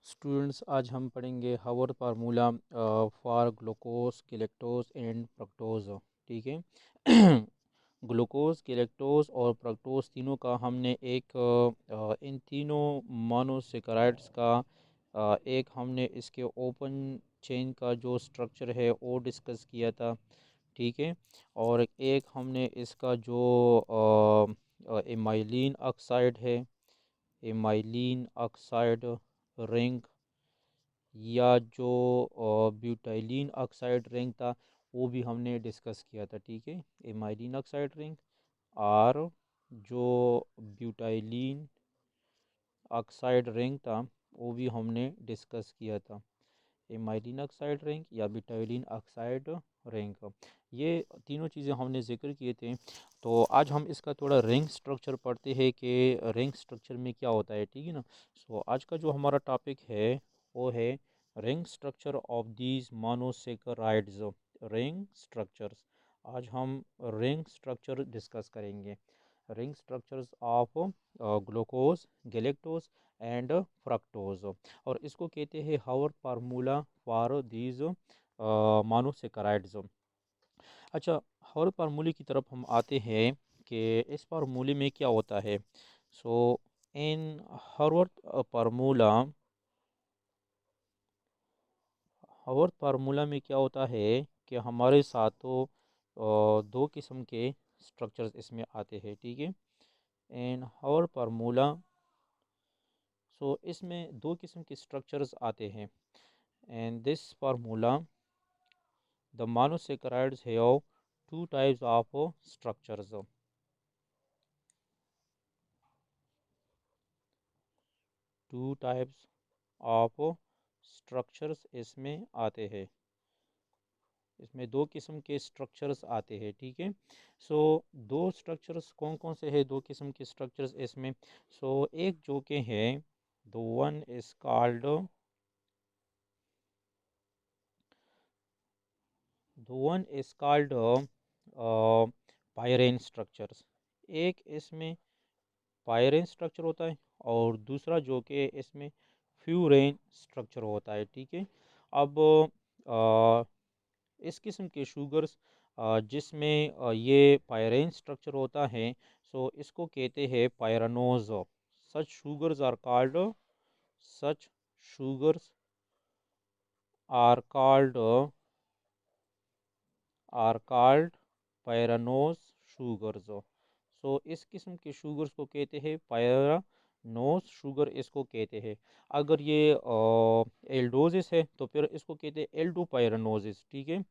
Students, आज हम पढ़ेंगे Haworth formula for glucose galactose and fructose. ठीक है। ग्लूकोज गैलेक्टोज और फ्रक्टोज तीनों का हमने इन तीनों मोनोसेकेराइड्स का एक हमने इसके ओपन चेन का जो स्ट्रक्चर है वो डिस्कस किया था। ठीक है। और एक हमने इसका जो एमाइलिन ऑक्साइड है, एमाइलिन ऑक्साइड रिंग, या जो ब्यूटाइलिन ऑक्साइड रिंग था वो भी हमने डिस्कस किया था। ठीक है। एमाइलिन ऑक्साइड रिंग और जो ब्यूटाइलिन ऑक्साइड रिंग था वो भी हमने डिस्कस किया था। एमाइलिन ऑक्साइड रिंग या ब्यूटाइलिन ऑक्साइड रिंग, ये तीनों चीज़ें हमने जिक्र किए थे। तो आज हम इसका थोड़ा रिंग स्ट्रक्चर पढ़ते हैं कि रिंग स्ट्रक्चर में क्या होता है। ठीक है ना। सो आज का जो हमारा टॉपिक है वो है ring structure of these monosaccharides. Ring structures, आज हम रिंग स्ट्रक्चर डिस्कस करेंगे। Ring structures of glucose galactose and fructose, और इसको कहते हैं हावर फार्मूला फॉर दीज मोनोसेकेराइड्स। अच्छा, हावर फार्मूले की तरफ हम आते हैं कि इस फार्मूले में क्या होता है। सो इन हावर फार्मूला, हावर फार्मूला में क्या होता है कि हमारे साथ तो दो किस्म के स्ट्रक्चर्स इसमें आते हैं। ठीक है। इन हावर फार्मूला, सो इसमें दो किस्म के स्ट्रक्चर्स आते हैं। And this formula, the monosaccharides have two types of structures. Two types of structures इसमें आते हैं। इसमें दो किस्म के स्ट्रक्चर्स आते हैं। ठीक है। सो दो स्ट्रक्चर्स कौन कौन से हैं, दो किस्म के स्ट्रक्चर्स इसमें। सो एक जो के हैं, the one is called, pyran structures. एक इसमें पायरेन स्ट्रक्चर होता है और दूसरा जो कि इसमें फ्यूरेन स्ट्रक्चर होता है। ठीक है। अब अ, इस किस्म के शुगर्स जिसमें ये पायरेन स्ट्रक्चर होता है, सो इसको कहते हैं pyranose. Such sugars are called, such sugars are called pyranose sugars. So इस किस्म के शुगर्स को कहते हैं पायरानोज शुगर, इसको कहते हैं। अगर ये एल्डोजिस है तो फिर इसको कहते हैं एल्डो पायरानोजिस। ठीक है।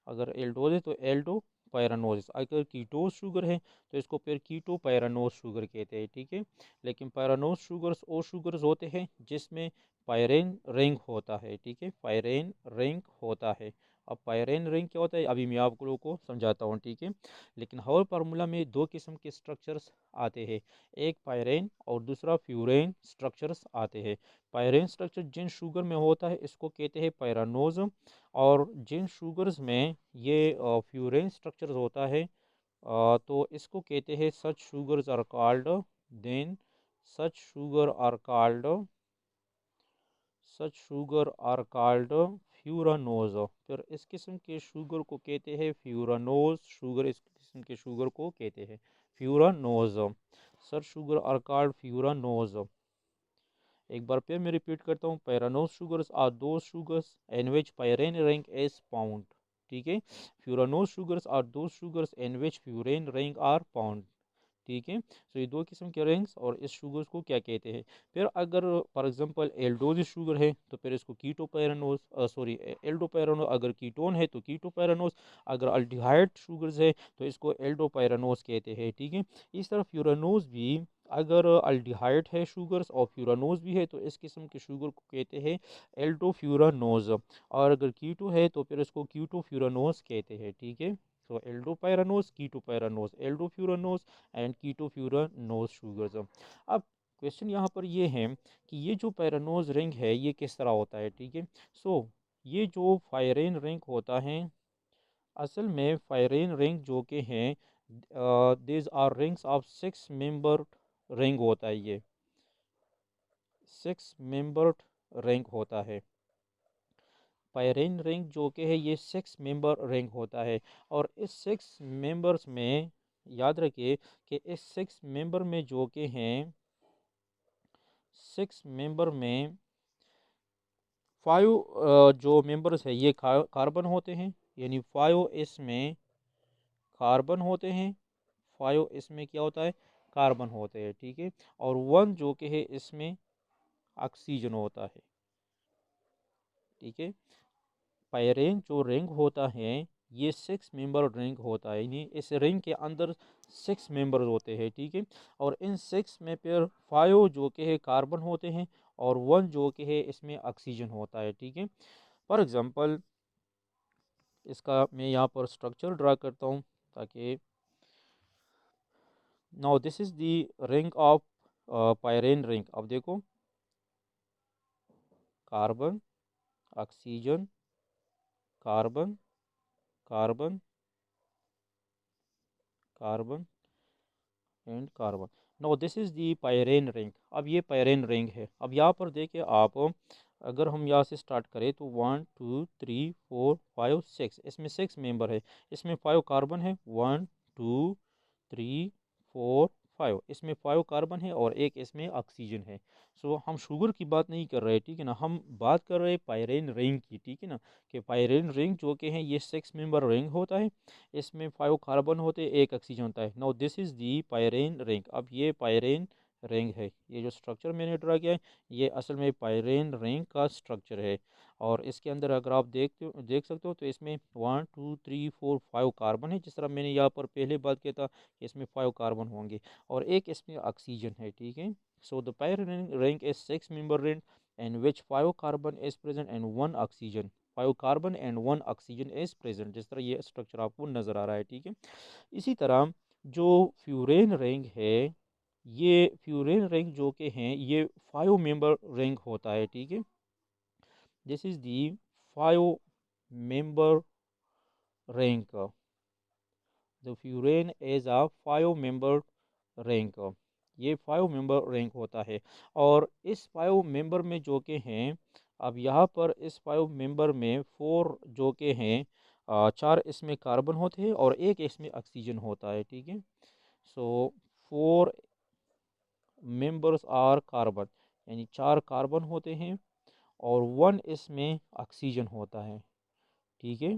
अगर एल्डोज है तो एल्डो पायरानोजिस। अगर कीटोज शुगर है तो इसको फिर कीटो पायरानोज शुगर कहते हैं। ठीक है। लेकिन पायरानोज शुगर्स वो शुगर्स होते हैं जिसमें पायरेन रिंग होता है। ठीक है। पायरेन रिंग होता है। अब पायरेन रिंग क्या होता है अभी मैं आप लोगों को समझाता हूँ। ठीक है। लेकिन हावर फार्मूला में दो किस्म के स्ट्रक्चर्स आते हैं, एक पायरेन और दूसरा फ्यूरेन स्ट्रक्चर्स आते हैं। पायरेन स्ट्रक्चर जिन शुगर में होता है इसको कहते हैं पायरानोज, और जिन शुगर्स में ये फ्यूरेन स्ट्रक्चर होता है तो इसको कहते हैं such sugars are called, then such sugar are called, such sugar are called furanose. फिर इस किस्म के शुगर को कहते हैं फ्यूरानोज शुगर, इस किस्म के शुगर को कहते हैं furanose. Such sugar are called furanose. एक बार फिर मैं रिपीट करता हूँ, pyranose sugars are those sugars in which pyran ring is found. ठीक है। Furanose sugars are those sugars in which furan ring are found. ठीक है। तो ये दो किस्म के रिंग्स और इस शुगर्स को क्या कहते हैं। फिर अगर फॉर एग्जांपल एल्डोज शुगर है तो फिर इसको कीटो पैरानोज, सॉरी एल्डो पैरानोज। अगर कीटोन है तो कीटो पैरानोज। अगर अल्डिहाइड शुगर्स है तो इसको एल्डो पैरानोज कहते हैं। ठीक है। इस तरह फ्यूरानोज भी, अगर अल्डिहाइड है शुगर्स और फ्यूरानोज भी है तो इस किस्म के शुगर को कहते हैं एल्डो फ्यूरानोज। और अगर कीटो है तो फिर इसको कीटो फ्यूरानोज कहते हैं। ठीक है। तो aldopyranose, ketopyranose, Aldo furanose and ketofuranose sugars. अब क्वेश्चन यहाँ पर ये है कि ये जो पैरानोज रिंग है ये किस तरह होता है। ठीक है। सो ये जो फायरेन रिंग होता है, असल में फायरेन रिंग जो के हैं, this are rings of six member ring होता है। ये सिक्स मेंबर्ड रिंग होता है। पायरेन रिंग जो कि है ये 6 मेंबर रिंग होता है। और इस 6 मेंबर्स में याद रखिए कि इस 6 मेंबर में जो कि हैं 6 मेंबर में 5 जो मेंबर्स है ये कार्बन होते हैं, यानी 5 इसमें कार्बन होते हैं, 5 इसमें क्या होता है, कार्बन होते हैं, ठीक है। और 1 जो कि है इसमें ऑक्सीजन होता है, ठीक है। पायरेन जो रिंग होता है ये 6 मेंबर रिंग होता है, यानी इस रिंग के अंदर 6 मेंबर होते हैं, ठीक है। और इन 6 में फिर 5 जो कि है कार्बन होते हैं और 1 जो कि है इसमें ऑक्सीजन होता है, ठीक है। फॉर एग्जांपल इसका मैं यहाँ पर स्ट्रक्चर ड्रा करता हूँ ताकि now this is the ring of pyran ring. अब देखो carbon, oxygen, carbon, carbon, carbon and carbon. No this is the pyran ring. अब ये पायरेन रिंग है। अब यहाँ पर देखिए आप, अगर हम यहाँ से स्टार्ट करें तो 1 2 3 4 5 6, इसमें 6 मेंबर है। इसमें 5 कार्बन है, 1 2 3 4 5, इसमें 5 कार्बन है और एक इसमें ऑक्सीजन है। सो हम शुगर की बात नहीं कर रहे, ठीक है ना, हम बात कर रहे हैं पायरेन रिंग की, ठीक है ना। कि पायरेन रिंग जो कि है ये 6 मेंबर रिंग होता है, इसमें 5 कार्बन होते हैं, एक ऑक्सीजन होता है। Now this is the pyran ring. अब ये पायरेन रिंग है, ये जो स्ट्रक्चर मैंने ड्रा किया है ये असल में पायरेन रिंग का स्ट्रक्चर है। और इसके अंदर अगर आप देख सकते हो तो इसमें 1 2 3 4 5 कार्बन है, जिस तरह मैंने यहाँ पर पहले बात किया था कि इसमें 5 कार्बन होंगे और एक इसमें ऑक्सीजन है, ठीक है। So the pyran ring is 6 member ring and which 5 carbon is present and 1 oxygen. 5 carbon and 1 oxygen is present, जिस तरह ये स्ट्रक्चर आपको नजर आ रहा है, ठीक है। इसी तरह जो फ्यूरेन रिंग है, ये फ्यूरेन रिंग जो के हैं ये 5 मेंबर रिंग होता है, ठीक है। This is the 5 member ring. The furan is a 5 member ring. ये 5 मेंबर रिंग होता है। और इस 5 मेंबर में जो के हैं, अब यहाँ पर इस 5 मेंबर में 4 जो के हैं, 4 इसमें कार्बन होते हैं और एक इसमें ऑक्सीजन होता है, ठीक है। सो 4 मेंबर्स आर कार्बन, यानी 4 कार्बन होते हैं और 1 इसमें ऑक्सीजन होता है, ठीक है।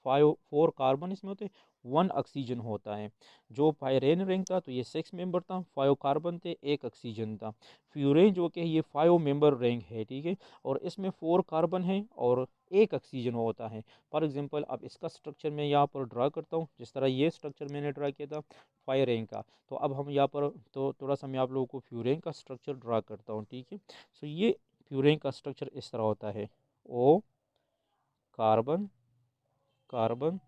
4 कार्बन इसमें होते, 1 ऑक्सीजन होता है। जो पायरेन रिंग था तो ये 6 मेंबर था, 5 कार्बन थे, एक ऑक्सीजन था। फ्यूरेन जो कि ये 5 मेंबर रिंग है, ठीक है। और इसमें 4 कार्बन है और एक ऑक्सीजन होता है। फॉर एग्जांपल अब इसका स्ट्रक्चर मैं यहाँ पर ड्रा करता हूँ, जिस तरह ये स्ट्रक्चर मैंने ड्रा किया था पायरेन का। तो अब हम यहाँ पर तो थोड़ा सा मैं आप लोगों को फ्यूरेन का स्ट्रक्चर ड्रा करता हूँ, ठीक है। सो ये फ्यूरेन का स्ट्रक्चर इस तरह होता है, O carbon, carbon,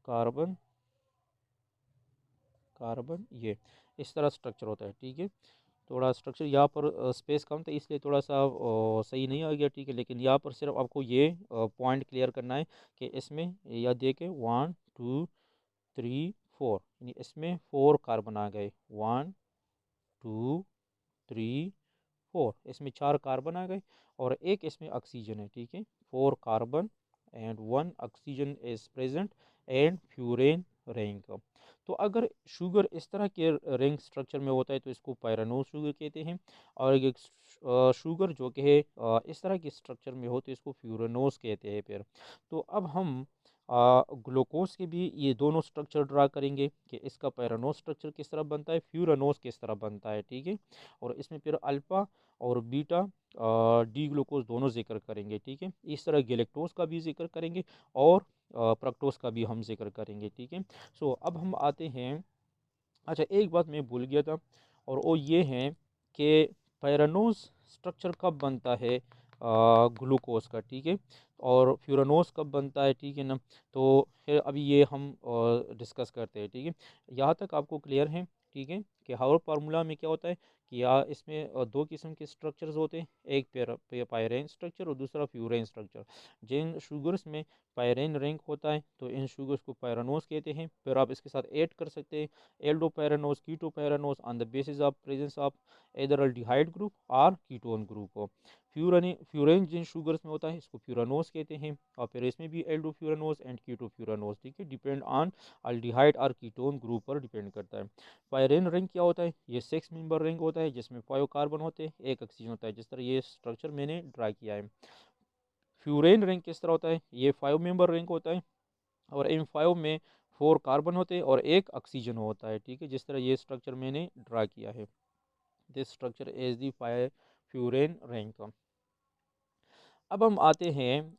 carbon, carbon, ये इस तरह स्ट्रक्चर होता है, ठीक है। थोड़ा स्ट्रक्चर यहाँ पर स्पेस कम था इसलिए थोड़ा सा सही नहीं आ गया, ठीक है। लेकिन यहाँ पर सिर्फ आपको ये पॉइंट क्लियर करना है कि इसमें या देखें 1 2 3 4, यानी इसमें 4 कार्बन आ गए, 1 2 3 4, इसमें 4 कार्बन आ गए और एक इसमें ऑक्सीजन है, ठीक है। 4 carbon and 1 oxygen is present and furan ring. तो अगर शुगर इस तरह के रिंग स्ट्रक्चर में होता है तो इसको पायरानोज शुगर कहते हैं। और एक शुगर जो कि है इस तरह के स्ट्रक्चर में हो तो इसको फ्यूरानोज कहते हैं फिर। तो अब हम ग्लूकोज के भी ये दोनों स्ट्रक्चर ड्रा करेंगे कि इसका पैरानोज स्ट्रक्चर किस तरह बनता है, फ्यूरानोज किस तरह बनता है, ठीक है। और इसमें फिर अल्फा और बीटा डी ग्लूकोज दोनों जिक्र करेंगे, ठीक है। इस तरह गैलेक्टोज का भी जिक्र करेंगे और प्रक्टोज का भी हम जिक्र करेंगे, ठीक है। सो अब हम आते हैं, अच्छा एक बात मैं भूल गया था और वो ये है कि पैरानोज स्ट्रक्चर कब बनता है ग्लूकोज का, ठीक है। और फ्यूरानोज कब बनता है, ठीक है ना। तो फिर अभी ये हम डिस्कस करते हैं, ठीक है। यहाँ तक आपको क्लियर है, ठीक है। कि हावर फार्मूला में क्या होता है कि या इसमें दो किस्म के स्ट्रक्चर्स होते हैं, एक पायरेन स्ट्रक्चर और दूसरा फ्यूरेन स्ट्रक्चर। जिन शुगर्स में पायरेन रिंग होता है तो इन शुगर्स को पायरानोज कहते हैं। फिर आप इसके साथ ऐड कर सकते हैं aldopyranose, ketopyranose on the basis of presence of either aldehyde group और कीटोन ग्रुप। फ्यूरेन जिन शुगर्स में होता है इसको फ्यूरानोज कहते हैं, और फिर इसमें भी aldo furanose and keto furanose, ठीक है, डिपेंड ऑन अल्डिहाइड और कीटोन ग्रुप पर डिपेंड करता है। पायरेन रिंग क्या होता है, ये 6 मेंबर रिंग होता है जिसमें 5 कार्बन होते हैं, एक ऑक्सीजन होता है, जिस तरह ये स्ट्रक्चर मैंने ड्रा किया है। फ्यूरेन रिंग किस तरह होता है, ये 5 मेंबर रिंग होता है और इन 5 में 4 कार्बन होते हैं और एक ऑक्सीजन होता है, ठीक है, जिस तरह ये स्ट्रक्चर मैंने ड्रा किया है। This structure is the furan ring का। अब हम आते हैं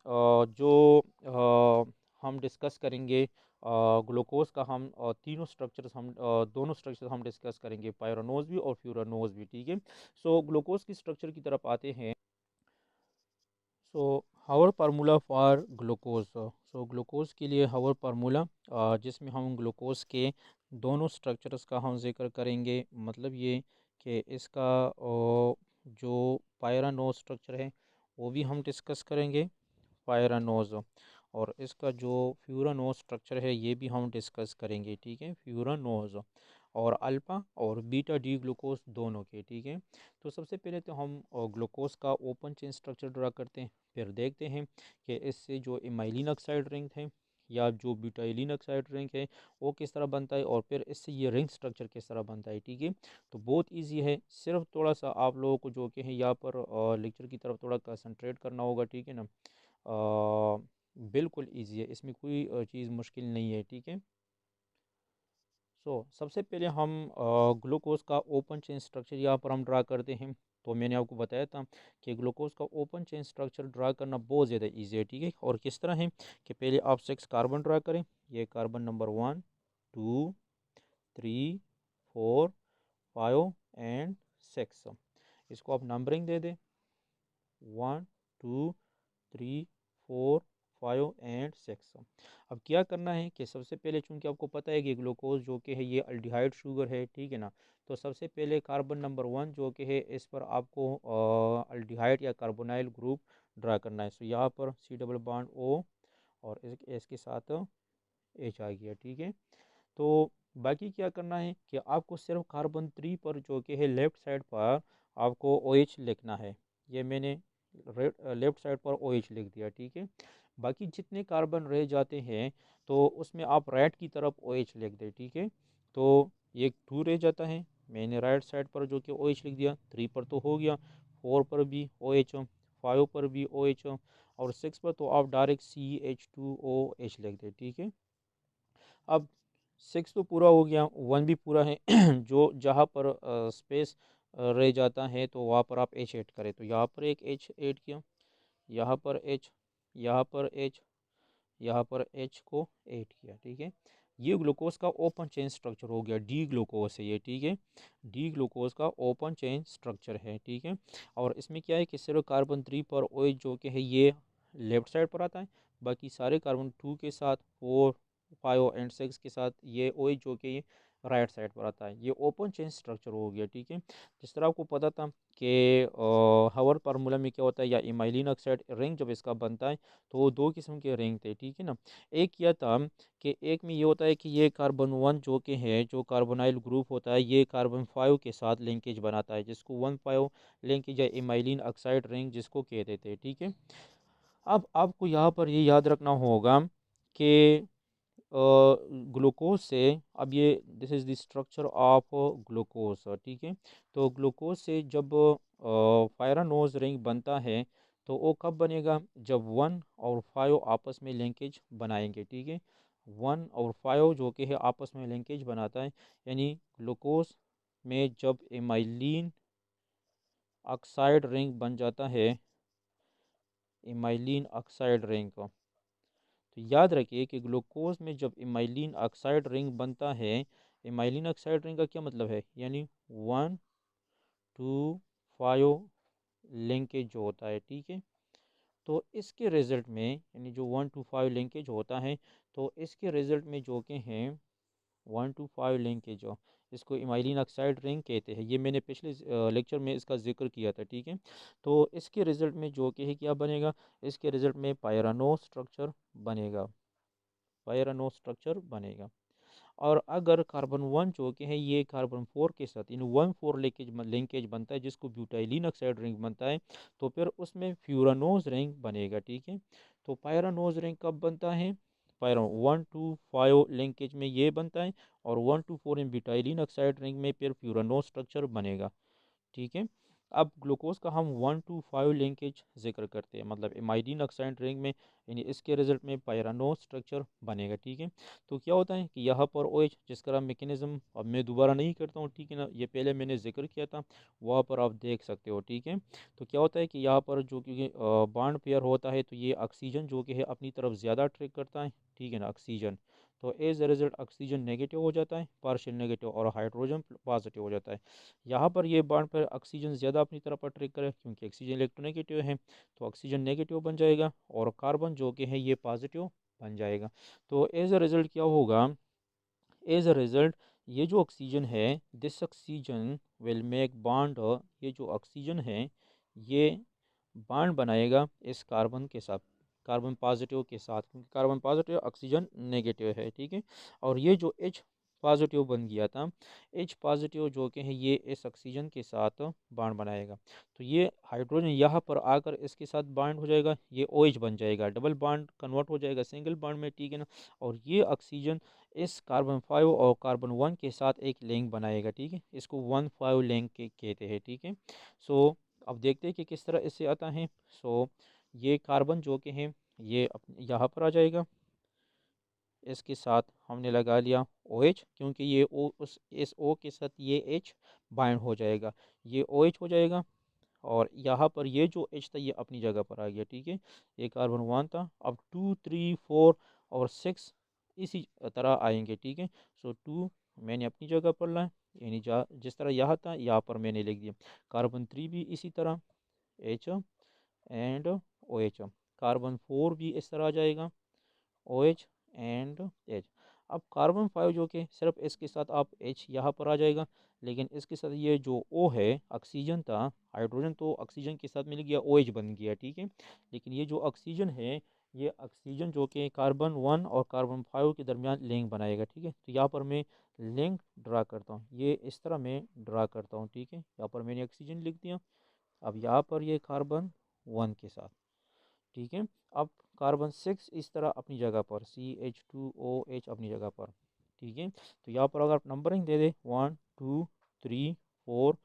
जो हम डिस्कस करेंगे ग्लूकोज का। हम तीनों स्ट्रक्चर्स हम दोनों स्ट्रक्चर्स हम डिस्कस करेंगे, पायरानोज भी और फ्यूरानोज भी, ठीक है। सो ग्लूकोज की स्ट्रक्चर की तरफ आते हैं। So Haworth formula for glucose, so glucose के लिए हावर फार्मूला जिसमें हम ग्लूकोज के दोनों स्ट्रक्चर्स का हम जिक्र करेंगे। मतलब ये कि इसका जो पायरानोज स्ट्रक्चर है वो भी हम डिस्कस करेंगे, पायरानोज, और इसका जो फ्यूरानोज स्ट्रक्चर है ये भी हम डिस्कस करेंगे, ठीक है, फ्यूरानोज और अल्फा और बीटा डी ग्लूकोज दोनों के, ठीक है। तो सबसे पहले तो हम ग्लूकोज का ओपन चेन स्ट्रक्चर ड्रा करते हैं, फिर देखते हैं कि इससे जो इमाइलिन ऑक्साइड रिंग है या जो ब्यूटाइलिन ऑक्साइड रिंग है वो किस तरह बनता है, और फिर इससे ये रिंग स्ट्रक्चर किस तरह बनता है, ठीक है। तो बहुत इजी है, सिर्फ थोड़ा सा आप लोगों को जो कि है यहाँ पर लेक्चर की तरफ थोड़ा कंसंट्रेट करना होगा, ठीक है ना। बिल्कुल इजी है, इसमें कोई चीज़ मुश्किल नहीं है, ठीक है। सबसे पहले हम ग्लूकोज का ओपन चेन स्ट्रक्चर यहाँ पर हम ड्रा करते हैं। तो मैंने आपको बताया था कि ग्लूकोज का ओपन चेन स्ट्रक्चर ड्रा करना बहुत ज़्यादा इजी है, ठीक है। और किस तरह है कि पहले आप 6 कार्बन ड्रा करें, ये कार्बन नंबर 1 2 3 4 5 एंड 6, इसको आप नंबरिंग दे दें 1 2 3 4 5 एंड 6। अब क्या करना है कि सबसे पहले, चूंकि आपको पता है कि ग्लूकोज जो कि है ये अल्डिहाइड शुगर है, ठीक है ना, तो सबसे पहले कार्बन नंबर 1 जो कि है इस पर आपको अल्डिहाइड या कार्बोनाइल ग्रुप ड्रा करना है। सो यहाँ पर सी डबल बॉन्ड ओ और इसके साथ एच आ गया, ठीक है। तो बाकी क्या करना है कि आपको सिर्फ कार्बन 3 पर जो कि है लेफ्ट साइड पर आपको ओ एच लिखना है। ये मैंने लेफ्ट साइड पर ओ एच लिख दिया, ठीक है। बाकी जितने कार्बन रह जाते हैं तो उसमें आप राइट की तरफ ओ एच लिख दें, ठीक है। तो ये 2 रह जाता है, मैंने राइट साइड पर जो कि ओ एच लिख दिया, 3 पर तो हो गया, 4 पर भी ओ एच, 5 पर भी ओ एच, और 6 पर तो आप डायरेक्ट CH2OH लिख दें, ठीक है। अब 6 तो पूरा हो गया, 1 भी पूरा है जो जहाँ पर स्पेस रह जाता है तो वहाँ पर आप एच ऐड करें। तो यहाँ पर एक एच ऐड किया, यहाँ पर एच, यहाँ पर एच, यहाँ पर एच को ऐड किया, ठीक है। ये ग्लूकोज का ओपन चेन स्ट्रक्चर हो गया, डी ग्लूकोज है ये, ठीक है। डी ग्लूकोज का ओपन चेन स्ट्रक्चर है, ठीक है। और इसमें क्या है कि सिर्फ कार्बन 3 पर ओ एच जो कि है ये लेफ्ट साइड पर आता है, बाकी सारे कार्बन 2 के साथ, 4 5 एंड 6 के साथ ये ओ एच जो कि राइट साइड पर आता है। ये ओपन चेन स्ट्रक्चर हो गया, ठीक है। जिस तरह आपको पता था कि हवर फार्मूला में क्या होता है, या इमाइलिन ऑक्साइड रिंग जब इसका बनता है तो वो दो किस्म के रिंग थे, ठीक है ना। एक किया था कि एक में ये होता है कि ये कार्बन 1 जो कि है जो कार्बोनाइल ग्रुप होता है ये कार्बन 5 के साथ लिंकेज बनाता है, जिसको 1 5 लिंकेज या इमाइलिन ऑक्साइड रिंग जिसको कहते थे, ठीक है। अब आपको यहाँ पर ये याद रखना होगा कि ग्लूकोज से, अब ये this is the structure of glucose, ठीक है। तो ग्लूकोज से जब पायरानोज रिंग बनता है तो वो कब बनेगा, जब 1 और 5 आपस में लिंकेज बनाएंगे, ठीक है। 1 और 5 जो कि है आपस में लिंकेज बनाता है, यानी ग्लूकोज में जब इमाइलिन ऑक्साइड रिंग बन जाता है, इमाइलिन ऑक्साइड रिंग को, तो याद रखिए कि ग्लूकोज में जब इमाइलिन ऑक्साइड रिंग बनता है, इमाइलिन ऑक्साइड रिंग का क्या मतलब है, यानी 1 2 5 लिंकेज जो होता है, ठीक है। तो इसके रिजल्ट में, यानी जो 1 2 5 लिंकेज होता है, तो इसके रिजल्ट में जो कि हैं 1 2 5 लिंकेज, इसको इमाइलिन ऑक्साइड रिंग कहते हैं। ये मैंने पिछले लेक्चर में इसका जिक्र किया था, ठीक है। तो इसके रिज़ल्ट में जो कि है क्या बनेगा, इसके रिज़ल्ट में पायरानो स्ट्रक्चर बनेगा, पायरानो स्ट्रक्चर बनेगा। और अगर कार्बन वन जो कि है ये कार्बन फोर के साथ इन वन फोर लिंकेज बनता है जिसको ब्यूटाइलिन ऑक्साइड रिंग बनता है, तो फिर उसमें फ्यूरानोज रिंग बनेगा, ठीक है। तो पायरानोज रिंग कब बनता है, पायरा 1 to 5 लिंकेज में ये बनता है, और 1 to 4 in butylene oxide ring में फिर फ्यूरानोज स्ट्रक्चर बनेगा, ठीक है। अब ग्लूकोज का हम 1 to 5 लिंकेज जिक्र करते हैं, मतलब इमाइडिन ऑक्साइड रिंग में, यानी इसके रिजल्ट में पायरानो स्ट्रक्चर बनेगा, ठीक है। तो क्या होता है कि यहाँ पर OH जिसका मैकेनिज्म अब मैं दोबारा नहीं करता हूँ, ठीक है ना, ये पहले मैंने जिक्र किया था, वहाँ पर आप देख सकते हो, ठीक है। तो क्या होता है कि यहाँ पर जो कि बॉन्ड पेयर होता है, तो ये ऑक्सीजन जो कि है अपनी तरफ ज़्यादा अट्रैक्ट करता है, ठीक है ना, ऑक्सीजन। तो as a result oxygen negative हो जाता है, पार्शियल नेगेटिव, और हाइड्रोजन पॉजिटिव हो जाता है। यहाँ पर ये बॉन्ड पर ऑक्सीजन ज़्यादा अपनी तरफ अट्रैक्ट करे क्योंकि ऑक्सीजन इलेक्ट्रोनेगेटिव है, तो ऑक्सीजन नेगेटिव बन जाएगा और कार्बन जो कि है ये पॉजिटिव बन जाएगा। तो एज अ रिज़ल्ट क्या होगा, एज अ रिज़ल्ट ये जो ऑक्सीजन है, this oxygen will make bond, ये जो ऑक्सीजन है ये बॉन्ड बनाएगा इस कार्बन के साथ, कार्बन पॉजिटिव के साथ, क्योंकि कार्बन पॉजिटिव ऑक्सीजन नेगेटिव है, ठीक है। और ये जो H पॉजिटिव बन गया था, H पॉजिटिव जो कि है ये इस ऑक्सीजन के साथ बॉन्ड बनाएगा, तो ये हाइड्रोजन यहाँ पर आकर इसके साथ बॉन्ड हो जाएगा, ये OH बन जाएगा, डबल बॉन्ड कन्वर्ट हो जाएगा सिंगल बॉन्ड में, ठीक है ना। और ये ऑक्सीजन इस कार्बन 5 और कार्बन 1 के साथ एक लिंक बनाएगा, ठीक है, इसको 1,5 लिंक के कहते हैं, ठीक है। सो अब देखते हैं कि किस तरह इससे आता है। सो ये कार्बन जो कि है ये यहाँ पर आ जाएगा, इसके साथ हमने लगा लिया OH, क्योंकि ये O उस इस O के साथ ये H बाइंड हो जाएगा, ये OH हो जाएगा, और यहाँ पर ये जो H था ये अपनी जगह पर आ गया, ठीक है। ये कार्बन 1 था, अब 2 3 4 और 6 इसी तरह आएंगे, ठीक है। सो 2 मैंने अपनी जगह पर लाया, यानी जिस तरह यहाँ था यहाँ पर मैंने लिख दिया। कार्बन 3 भी इसी तरह, H एंड OH। कार्बन 4 भी इस तरह आ जाएगा, OH एंड H। अब कार्बन 5 जो कि सिर्फ इसके साथ आप H यहाँ पर आ जाएगा, लेकिन इसके साथ ये जो O है, ऑक्सीजन था, हाइड्रोजन तो ऑक्सीजन के साथ मिल गया, OH बन गया, ठीक है। लेकिन ये जो ऑक्सीजन है, ये ऑक्सीजन जो कि कार्बन 1 और कार्बन 5 के दरमियान लिंक बनाएगा, ठीक है। तो यहाँ पर मैं लिंक ड्रा करता हूँ, ये इस तरह मैं ड्रा करता हूँ, ठीक है। यहाँ पर मैंने ऑक्सीजन लिख दिया, अब यहाँ पर ये कार्बन 1 के साथ, ठीक है। अब कार्बन 6 इस तरह अपनी जगह पर, CH2OH अपनी जगह पर, ठीक है। तो यहाँ पर अगर नंबरिंग दे दे 1 2 3 4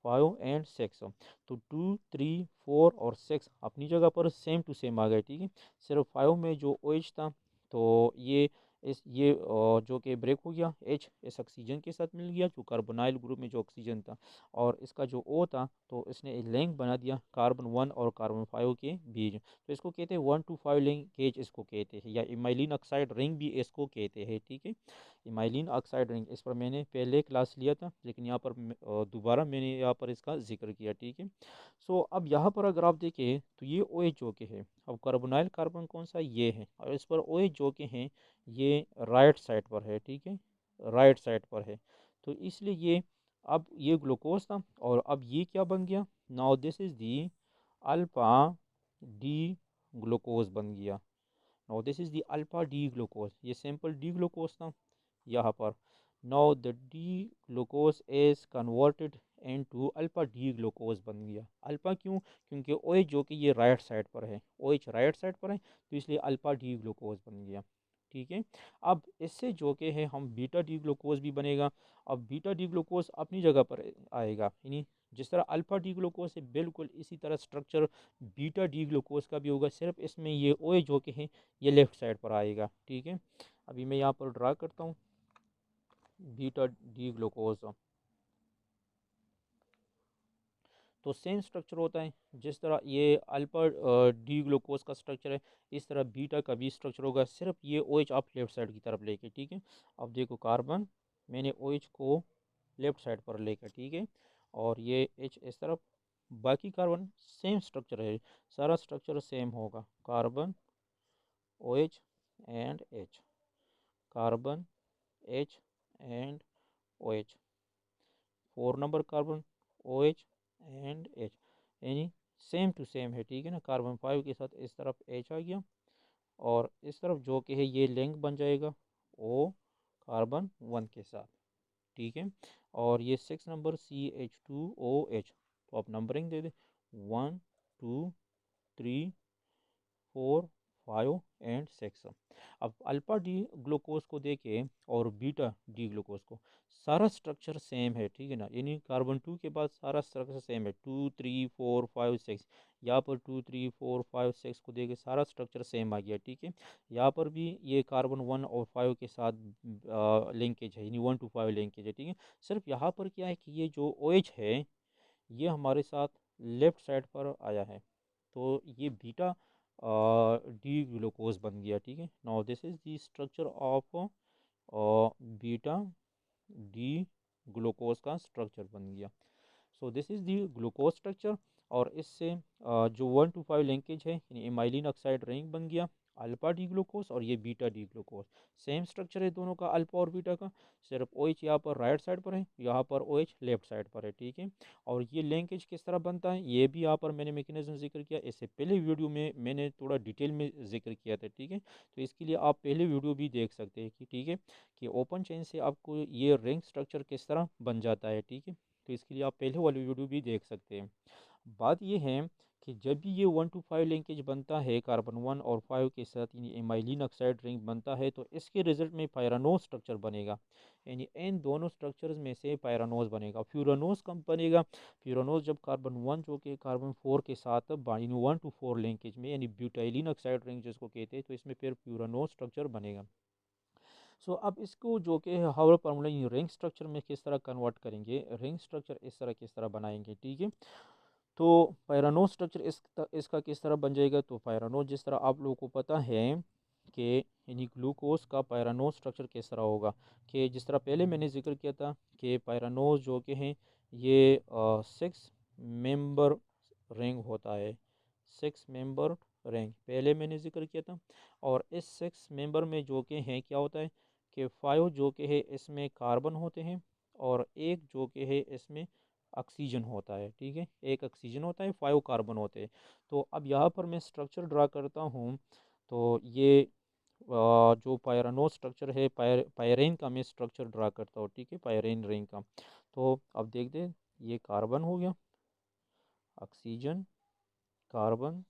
5 एंड 6, तो 2 3 4 और 6 अपनी जगह पर सेम टू सेम आ गए, ठीक है। सिर्फ 5 में जो OH था, तो ये जो कि ब्रेक हो गया, H इस ऑक्सीजन के साथ मिल गया जो कार्बोनाइल ग्रुप में जो ऑक्सीजन था, और इसका जो O था तो इसने एक लिंक बना दिया कार्बन 1 और कार्बन 5 के बीच। तो इसको कहते हैं 1 to 5 लिंकेज, इसको कहते हैं, या इमाइलिन ऑक्साइड रिंग भी इसको कहते हैं, ठीक है। इमाइलिन ऑक्साइड रिंग, इस पर मैंने पहले क्लास लिया था, लेकिन यहाँ पर दोबारा मैंने यहाँ पर इसका जिक्र किया, ठीक है। सो अब यहाँ पर अगर आप देखें तो ये OH जो कि है, अब कार्बोनाइल कार्बन कौन सा ये है, और इस पर OH जो कि है ये राइट साइड पर है, ठीक है, राइट साइड पर है। तो इसलिए ये, अब ये ग्लूकोज था और अब ये क्या बन गया, now this is the alpha D glucose बन गया। Now this is the alpha D glucose, ये सिंपल डी ग्लूकोज था यहाँ पर। Now the D glucose is converted into alpha D glucose बन गया। अल्फा क्यों, क्योंकि OH जो कि ये राइट साइड पर है, OH राइट साइड पर है, तो इसलिए अल्फा डी ग्लूकोज बन गया, ठीक है। अब इससे जो कि है हम बीटा डी ग्लूकोज भी बनेगा। अब बीटा डी ग्लूकोज अपनी जगह पर आएगा, यानी जिस तरह अल्फा डी ग्लूकोज है बिल्कुल इसी तरह स्ट्रक्चर बीटा डी ग्लूकोज का भी होगा, सिर्फ इसमें ये OH जो कि है ये लेफ्ट साइड पर आएगा, ठीक है। अभी मैं यहाँ पर ड्रा करता हूँ बीटा डी ग्लूकोज। तो सेम स्ट्रक्चर होता है, जिस तरह ये अल्फा डी ग्लूकोज का स्ट्रक्चर है, इस तरह बीटा का भी स्ट्रक्चर होगा, सिर्फ ये OH आप लेफ्ट साइड की तरफ लेके, ठीक है। अब देखो कार्बन, मैंने OH को लेफ्ट साइड पर लेकर, ठीक है, और ये H इस तरफ, बाकी कार्बन सेम स्ट्रक्चर है, सारा स्ट्रक्चर सेम होगा, carbon OH and H, carbon H and OH, 4 number carbon OH and H, यानी सेम टू सेम है, ठीक है ना। कार्बन 5 के साथ इस तरफ H आ गया और इस तरफ जो कि है ये लिंक बन जाएगा O कार्बन 1 के साथ, ठीक है। और ये 6 नंबर CH2OH, तो आप नंबरिंग दे दें 1 2 3 4 5 एंड 6। अब अल्फा डी ग्लूकोज को देखें और बीटा डी ग्लूकोज को, सारा स्ट्रक्चर सेम है, ठीक है ना। यानी कार्बन 2 के बाद सारा स्ट्रक्चर सेम है, 2 3 4 5 6। यहाँ पर 2 3 4 5 6 को देखें, सारा स्ट्रक्चर सेम आ गया, ठीक है। यहाँ पर भी ये कार्बन 1 और 5 के साथ लिंकेज है, यानी 1 to 5 लिंकेज है, ठीक है। सिर्फ यहाँ पर क्या है कि ये जो OH है ये हमारे साथ लेफ्ट साइड पर आया है, तो ये बीटा डी ग्लूकोज बन गया, ठीक है। Now this is the structure of beta D glucose का स्ट्रक्चर बन गया। So this is the glucose structure. और इससे जो 1 to 5 लिंकेज है, यानी इमाइलिन ऑक्साइड रिंग बन गया, अल्फा डी ग्लूकोज और ये beta D glucose. Same structure है दोनों का, अल्फा और बीटा का, सिर्फ OH यहाँ पर राइट साइड पर है, यहाँ पर OH लेफ्ट साइड पर है, ठीक है। और ये लिंकेज किस तरह बनता है ये भी यहाँ पर मैंने मैकेनिज्म जिक्र किया, इससे पहले वीडियो में मैंने थोड़ा डिटेल में जिक्र किया था, ठीक है। तो इसके लिए आप पहले वीडियो भी देख सकते हैं कि, ठीक है, कि ओपन चेन से आपको ये रिंग स्ट्रक्चर किस तरह बन जाता है, ठीक है। तो इसके लिए आप पहले वाली वीडियो भी देख सकते हैं। बात यह है कि जब भी ये 1 to 5 लिंकेज बनता है कार्बन 1 और 5 के साथ, यानी एमाइलिन ऑक्साइड रिंग बनता है, तो इसके रिजल्ट में पायरानोज स्ट्रक्चर बनेगा, यानी इन दोनों स्ट्रक्चर्स में से पायरानोज बनेगा। फ्यूरानोज कब बनेगा? फ्यूरानोज जब कार्बन 1 जो कि कार्बन 4 के साथ 1 to 4 लिंकेज में, यानी ब्यूटाइलिन ऑक्साइड रिंग जिसको कहते हैं, तो इसमें फिर फ्यूरानोज स्ट्रक्चर बनेगा। सो अब इसको जो कि हावर फार्मूला रिंग स्ट्रक्चर में किस तरह कन्वर्ट करेंगे, रिंग स्ट्रक्चर इस तरह किस तरह बनाएंगे, ठीक है। तो पायरानोज स्ट्रक्चर इसका किस तरह बन जाएगा, तो पायरानोज जिस तरह आप लोगों को पता है कि यानी ग्लूकोज का पायरानोज स्ट्रक्चर किस तरह होगा, कि जिस तरह पहले मैंने जिक्र किया था कि पायरानोज जो कि हैं ये 6 मेंबर रिंग होता है, 6 मेंबर रिंग पहले मैंने जिक्र किया था। और इस 6 मेंबर में जो कि हैं क्या होता है कि 5 जो कि है इसमें कार्बन होते हैं और एक जो कि है इसमें ऑक्सीजन होता है, ठीक है। एक ऑक्सीजन होता है, 5 कार्बन होते हैं। तो अब यहाँ पर मैं स्ट्रक्चर ड्रा करता हूँ, तो ये जो पायरानोज स्ट्रक्चर है, पायरेन का मैं स्ट्रक्चर ड्रा करता हूँ, ठीक है, पायरेन रिंग का। तो अब देख दे, ये कार्बन हो गया, oxygen, carbon,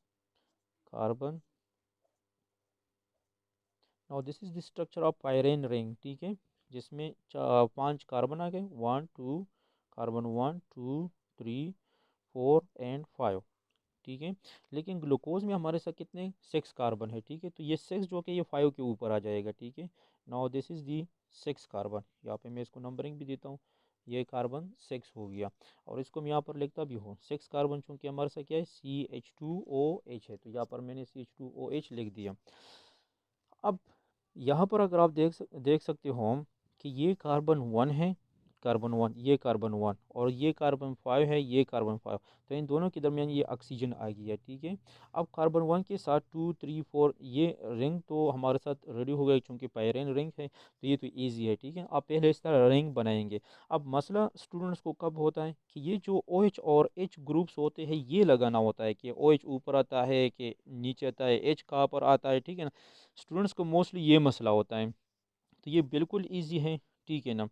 carbon. Now this is the structure of pyran ring, ठीक है, जिसमें 5 कार्बन आ गए, 1 2 कार्बन, 1 2 3 4 एंड 5, ठीक है। लेकिन ग्लूकोज में हमारे साथ कितने 6 कार्बन है, ठीक है। तो ये 6 जो कि ये 5 के ऊपर आ जाएगा, ठीक है। Now this is the 6 carbon, यहाँ पे मैं इसको नंबरिंग भी देता हूँ, ये कार्बन 6 हो गया। और इसको मैं यहाँ पर लिखता भी हूँ 6 कार्बन, चूंकि हमारे साथ क्या है CH2OH है, तो यहाँ पर मैंने CH2OH लिख दिया। अब यहाँ पर अगर आप देख सकते हो कि ये कार्बन 1 है, कार्बन 1, ये कार्बन 1 और ये कार्बन 5 है, ये कार्बन 5, तो इन दोनों के दरमियान ये ऑक्सीजन आ गई है, ठीक है। अब कार्बन 1 के साथ 2 3 4 ये रिंग तो हमारे साथ रेडी हो गई, चूंकि पायरेन रिंग है, तो ये तो इजी है, ठीक है। आप पहले इस तरह रिंग बनाएंगे। अब मसला स्टूडेंट्स को कब होता है कि ये जो OH और H ग्रुप्स होते हैं ये लगाना होता है कि OH ऊपर आता है कि नीचे आता है, H कहाँ पर आता है, ठीक है ना। स्टूडेंट्स को मोस्टली ये मसला होता है, तो ये बिल्कुल ईजी है, ठीक है ना।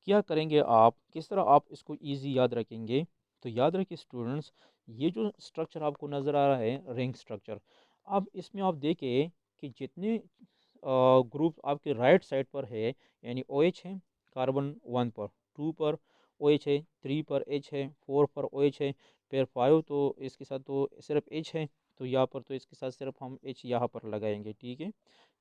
क्या करेंगे आप, किस तरह आप इसको ईजी याद रखेंगे, तो याद रखिए स्टूडेंट्स, ये जो स्ट्रक्चर आपको नज़र आ रहा है रिंग स्ट्रक्चर, अब इसमें आप देखें कि जितने ग्रुप आपके राइट साइड पर है, यानी OH है कार्बन 1 पर, 2 पर OH है, 3 पर H है, 4 पर OH है, फिर 5 तो इसके साथ तो सिर्फ H है, तो यहाँ पर तो इसके साथ सिर्फ हम H यहाँ पर लगाएंगे, ठीक है।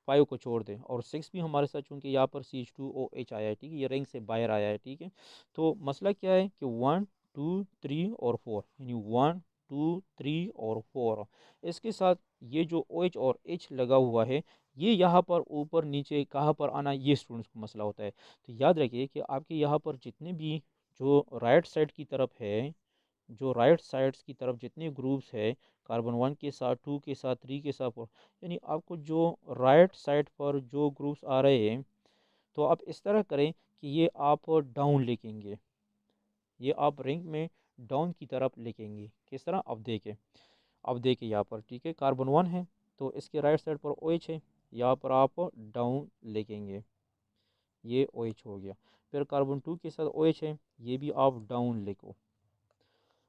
5 को छोड़ दें, और 6 भी हमारे साथ चूंकि यहाँ पर CH2OH आया है, ठीक है, ये रिंग से बाहर आया है, ठीक है। तो मसला क्या है कि 1 2 3 और 4, यानी 1 2 3 और 4, इसके साथ ये जो OH और H लगा हुआ है, ये यहाँ पर ऊपर नीचे कहाँ पर आना, ये स्टूडेंट्स को मसला होता है। तो याद रखिए कि आपके यहाँ पर जितने भी जो राइट साइड की तरफ है, जो राइट साइड्स की तरफ जितने ग्रुप्स है, कार्बन 1 के साथ, 2 के साथ, 3 के साथ, यानी आपको जो राइट साइड पर जो ग्रुप्स आ रहे हैं, तो आप इस तरह करें कि ये आप डाउन लिखेंगे, ये आप रिंग में डाउन की तरफ लिखेंगे। किस तरह? अब देखें यहाँ पर, ठीक है, कार्बन 1 है तो इसके राइट साइड पर OH है, यहाँ पर आप डाउन लिखेंगे, ये OH हो गया। फिर कार्बन 2 के साथ OH है, ये भी आप डाउन लिखो।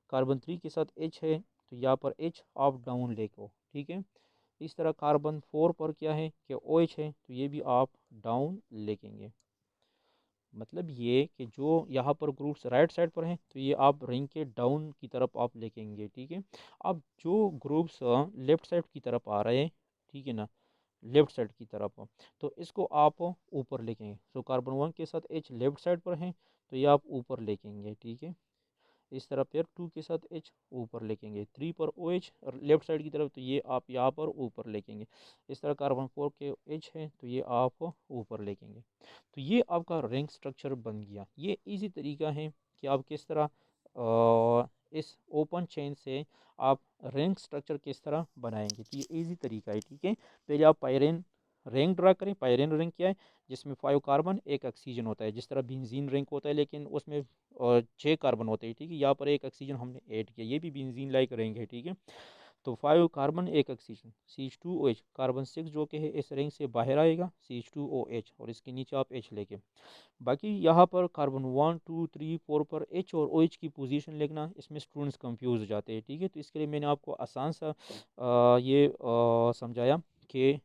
कार्बन 3 के साथ H है तो यहाँ पर H आप डाउन लिखो, ठीक है। इस तरह कार्बन 4 पर क्या है कि OH है तो ये भी आप डाउन लिखेंगे। मतलब ये कि जो यहाँ पर ग्रुप्स राइट साइड पर हैं तो ये आप रिंग के डाउन की तरफ आप लिखेंगे, ठीक है। अब जो ग्रुप्स लेफ्ट साइड की तरफ आ रहे हैं, ठीक है ना, लेफ्ट साइड की तरफ, तो इसको आप ऊपर लिखेंगे। तो कार्बन 1 के साथ H लेफ्ट साइड पर है तो ये आप ऊपर लिखेंगे, ठीक है। इस तरह फिर 2 के साथ H ऊपर लिखेंगे, 3 पर OH और लेफ्ट साइड की तरफ तो ये आप यहाँ पर ऊपर लिखेंगे। इस तरह कार्बन 4 के H है तो ये आप ऊपर लिखेंगे। तो ये आपका रिंग स्ट्रक्चर बन गया। ये इजी तरीका है कि आप किस तरह इस ओपन चेन से आप रिंग स्ट्रक्चर किस तरह बनाएंगे। तो ये इजी तरीका है, ठीक है। पहले आप पायरेन रिंग ड्रा करें। पायरेन रिंग क्या है? जिसमें 5 कार्बन 1 ऑक्सीजन होता है, जिस तरह बेंजीन रिंग होता है लेकिन उसमें 6 कार्बन होते हैं, ठीक है। यहाँ पर 1 ऑक्सीजन हमने ऐड किया, ये भी बेंजीन लाइक रिंग है, ठीक है। तो 5 कार्बन 1 ऑक्सीजन, CH2OH, कार्बन 6 जो कि है इस रिंग से बाहर आएगा, CH2OH, और इसके नीचे आप H लेके, बाकी यहाँ पर कार्बन 1 2 3 4 पर H और OH की पोजीशन लिखना, इसमें स्टूडेंट्स कंफ्यूज हो जाते हैं, ठीक है। तो इसके लिए मैंने आपको आसान सा ये समझाया कि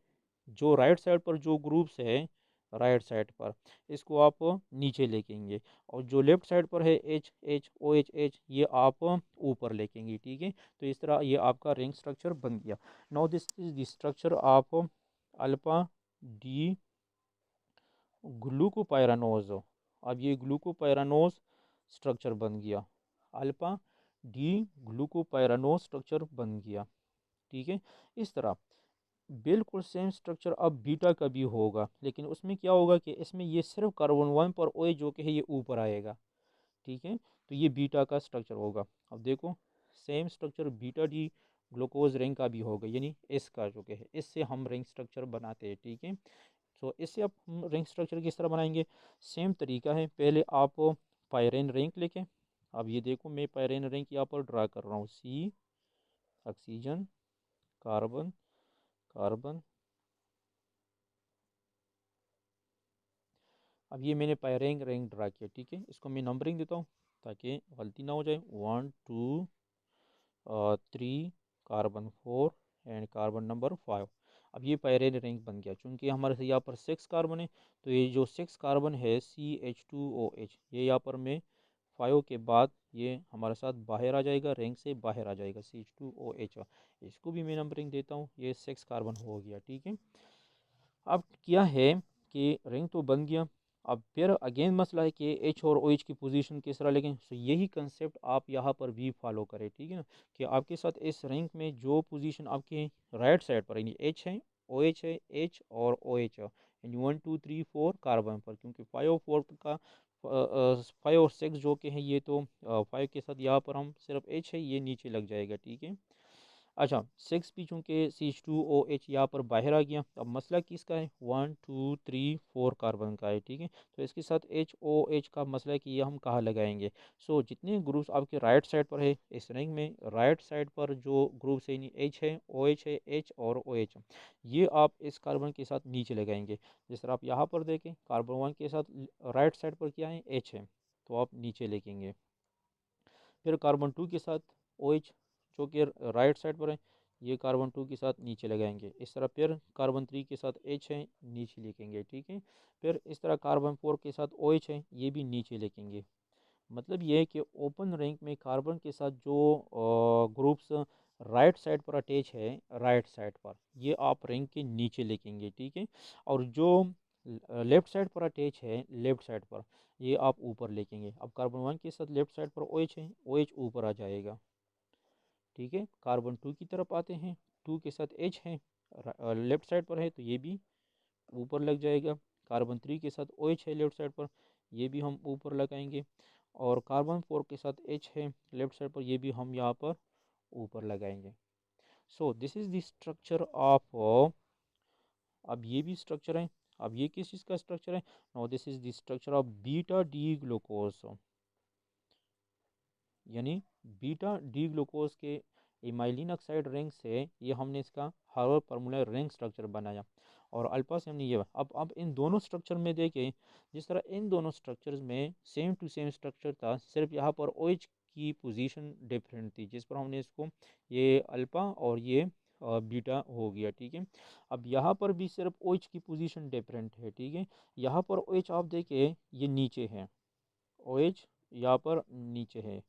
जो राइट साइड पर जो ग्रुप्स है राइट साइड पर, इसको आप नीचे लेकेंगे, और जो लेफ्ट साइड पर है HH OH ये आप ऊपर लेकेंगे, ठीक है। तो इस तरह ये आपका रिंग स्ट्रक्चर बन गया। Now this is the structure of alpha D glucopyranose. अब ये ग्लूकोपाइरानोज स्ट्रक्चर बन गया, अल्फा डी ग्लूकोपाइरानोज स्ट्रक्चर बन गया, ठीक है। इस तरह बिल्कुल सेम स्ट्रक्चर अब बीटा का भी होगा, लेकिन उसमें क्या होगा कि इसमें ये सिर्फ कार्बन 1 पर OH जो कि है ये ऊपर आएगा, ठीक है। तो ये बीटा का स्ट्रक्चर होगा। अब देखो same structure beta D glucose ring का भी होगा, यानी इसका जो कि है इससे हम रिंग स्ट्रक्चर बनाते हैं, ठीक है। तो इससे अब हम रिंग स्ट्रक्चर किस तरह बनाएंगे? सेम तरीका है। पहले आप पायरेन रिंग लेके, अब ये देखो मैं पायरेन रिंग यहाँ पर ड्रा कर रहा हूँ, C ऑक्सीजन कार्बन कार्बन। अब ये मैंने पायरेन रिंग ड्रा किया, ठीक है। इसको मैं नंबरिंग देता हूँ ताकि गलती ना हो जाए, 1 2 3 कार्बन 4 एंड कार्बन नंबर 5। अब ये पायरेन रिंग बन गया। चूंकि हमारे यहाँ पर 6 कार्बन है तो ये जो 6 कार्बन है CH2OH, ये यहाँ पर मैं 5 के बाद ये हमारे साथ बाहर आ जाएगा, रिंग से बाहर आ जाएगा CH2OH। इसको भी मैं नंबरिंग देता हूँ, ये 6 कार्बन हो गया, ठीक है। अब क्या है कि रिंग तो बन गया। अब फिर अगेन मसला है कि H और OH की पोजीशन किस तरह लेकिन, तो यही कंसेप्ट आप यहाँ पर भी फॉलो करें, ठीक है ना, कि आपके साथ इस रिंग में जो पोजीशन आपके राइट साइड पर यानी H है, OH है, H और OH है, यानी 1 2 3 4 कार्बन पर, क्योंकि 5 और 4 का 5 और 6 जो कि है ये तो 5 के साथ यहाँ पर हम सिर्फ H है ये नीचे लग जाएगा, ठीक है। अच्छा 6 भी चूँकि CH2OH यहाँ पर बाहर आ गया। अब मसला किसका है? 1 2 3 4 कार्बन का है, ठीक है। तो इसके साथ HOH का मसला है कि ये हम कहाँ लगाएंगे। सो जितने ग्रुप्स आपके राइट साइड पर है इस रिंग में, राइट साइड पर जो ग्रुप्स है यानी H है, OH है, H और OH, ये आप इस कार्बन के साथ नीचे लगाएंगे। जिस तरह आप यहाँ पर देखें कार्बन 1 के साथ राइट साइड पर क्या है? H है, तो आप नीचे लिखेंगे। फिर कार्बन 2 के साथ OH जो कि राइट साइड पर है, ये कार्बन 2 के साथ नीचे लगाएंगे। इस तरह फिर कार्बन 3 के साथ H है, नीचे लिखेंगे, ठीक है। फिर इस तरह कार्बन 4 के साथ OH है, ये भी नीचे लिखेंगे। मतलब ये है कि ओपन रिंग में कार्बन के साथ जो ग्रुप्स राइट साइड पर अटैच है, राइट साइड पर ये आप रिंग के नीचे लिखेंगे, ठीक है। और जो लेफ्ट साइड पर अटैच है लेफ्ट साइड पर, ये आप ऊपर लिखेंगे। अब कार्बन 1 के साथ लेफ्ट साइड पर OH है, OH ऊपर आ जाएगा, ठीक है। कार्बन 2 की तरफ आते हैं, 2 के साथ H है, लेफ्ट साइड पर है तो ये भी ऊपर लग जाएगा। कार्बन 3 के साथ OH है लेफ्ट साइड पर, ये भी हम ऊपर लगाएंगे। और कार्बन 4 के साथ H है लेफ्ट साइड पर, ये भी हम यहाँ पर ऊपर लगाएंगे। So this is the structure of, अब ये भी स्ट्रक्चर है। अब ये किस चीज़ का स्ट्रक्चर है? Now this is the structure of beta D glucose. यानी बीटा डी ग्लूकोज के इमाइलिन ऑक्साइड रिंग से ये हमने इसका हार्वर्ड फार्मूला रिंग स्ट्रक्चर बनाया, और अल्फा से हमने ये अब इन दोनों स्ट्रक्चर में देखें, जिस तरह इन दोनों स्ट्रक्चर्स में सेम टू सेम स्ट्रक्चर था, सिर्फ यहाँ पर OH की पोजीशन डिफरेंट थी, जिस पर हमने इसको ये अल्फा और ये बीटा हो गया। ठीक है, अब यहाँ पर भी सिर्फ OH की पोजीशन डिफरेंट है। ठीक है, यहाँ पर OH आप देखें ये नीचे है, OH यहाँ पर नीचे है।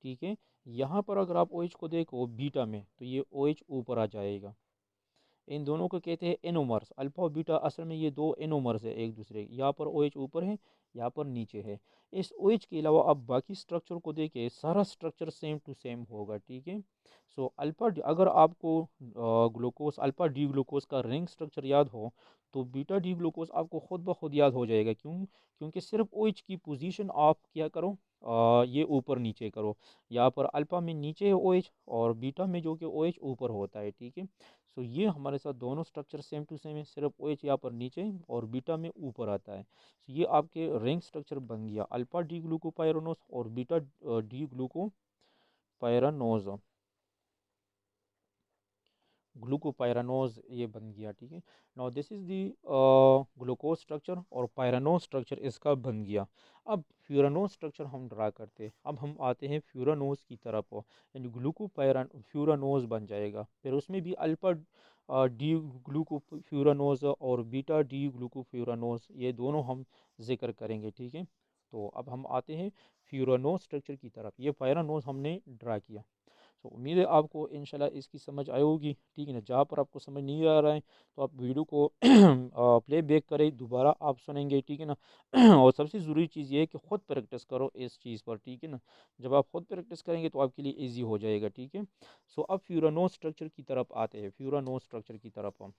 ठीक है, यहाँ पर अगर आप OH को देखो बीटा में तो ये OH ऊपर आ जाएगा। इन दोनों को कहते हैं एनोमर्स, अल्फा और बीटा असल में ये दो एनोमर्स है एक दूसरे के। यहाँ पर OH ऊपर है, यहाँ पर नीचे है। इस OH के अलावा आप बाकी स्ट्रक्चर को देखें, सारा स्ट्रक्चर सेम टू सेम होगा। ठीक है, सो अगर आपको ग्लूकोज अल्फा डी ग्लूकोज का रिंग स्ट्रक्चर याद हो तो बीटा डी ग्लूकोज आपको खुद ब खुद याद हो जाएगा। क्यों? क्योंकि सिर्फ OH की पोजीशन आप क्या करो, ये ऊपर नीचे करो। यहाँ पर अल्फा में नीचे है OH और बीटा में जो कि OH ऊपर होता है। ठीक है, सो ये हमारे साथ दोनों स्ट्रक्चर सेम टू सेम है, सिर्फ OH यहाँ पर नीचे और बीटा में ऊपर आता है। सो ये आपके रिंग स्ट्रक्चर बन गया, अल्फा डी ग्लूकोपायरानोज और बीटा डी ग्लूकोपायरानोज, ग्लूकोपायरानोज ये बन गया। ठीक है, now this is the glucose structure और पायरानोज स्ट्रक्चर इसका बन गया। अब फ्यूरानोज स्ट्रक्चर हम ड्रा करते हैं। अब हम आते हैं फ्यूरानोज की तरफ, यानी ग्लूकोपायरान फ्यूरानोज बन जाएगा। फिर उसमें भी अल्फा डी ग्लूकोफ्यूरानोज और बीटा डी ग्लूकोफ्यूरानोज ये दोनों हम जिक्र करेंगे। ठीक है, तो अब हम आते हैं फ्यूरानोज स्ट्रक्चर की तरफ। ये पायरानोज हमने ड्रा किया। तो उम्मीद है आपको इंशाल्लाह इसकी समझ आई होगी। ठीक है ना, जहाँ पर आपको समझ नहीं आ रहा है तो आप वीडियो को प्ले बैक करें, दोबारा आप सुनेंगे। ठीक है ना और सबसे ज़रूरी चीज़ ये है कि ख़ुद प्रैक्टिस करो इस चीज़ पर। ठीक है ना, जब आप खुद प्रैक्टिस करेंगे तो आपके लिए ईजी हो जाएगा। ठीक है, सो अब फ्यूरानोज स्ट्रक्चर की तरफ आते हैं, फ्यूरानोज स्ट्रक्चर की तरफ हम।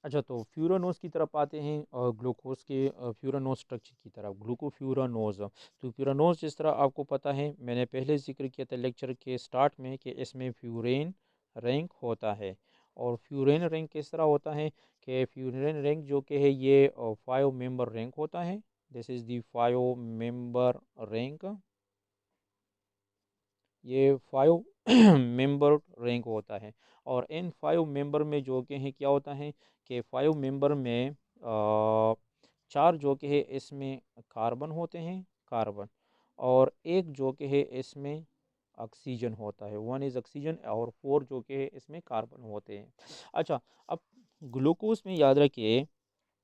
अच्छा, तो फ्यूरानोज की तरफ आते हैं और ग्लूकोज के फ्यूरानोज स्ट्रक्चर की तरफ, ग्लूकोफ्यूरानोज। तो फ्यूरानोज जिस तरह आपको पता है, मैंने पहले जिक्र किया था लेक्चर के स्टार्ट में कि इसमें फ्यूरेन रैंक होता है। और फ्यूरेन रैंक किस तरह होता है कि फ्यूरेन रैंक जो कि है ये 5 मेंबर रैंक होता है। This is the 5 member rank, ये 5 मेंबर रैंक होता है। और इन 5 मेंबर में जो कि है क्या होता है कि 5 मेंबर में 4 जो कि है इसमें कार्बन होते हैं, कार्बन, और एक जो कि है इसमें ऑक्सीजन होता है, 1 इज़ ऑक्सीजन, और 4 जो कि है इसमें कार्बन होते हैं। अच्छा, अब ग्लूकोज में याद रखिए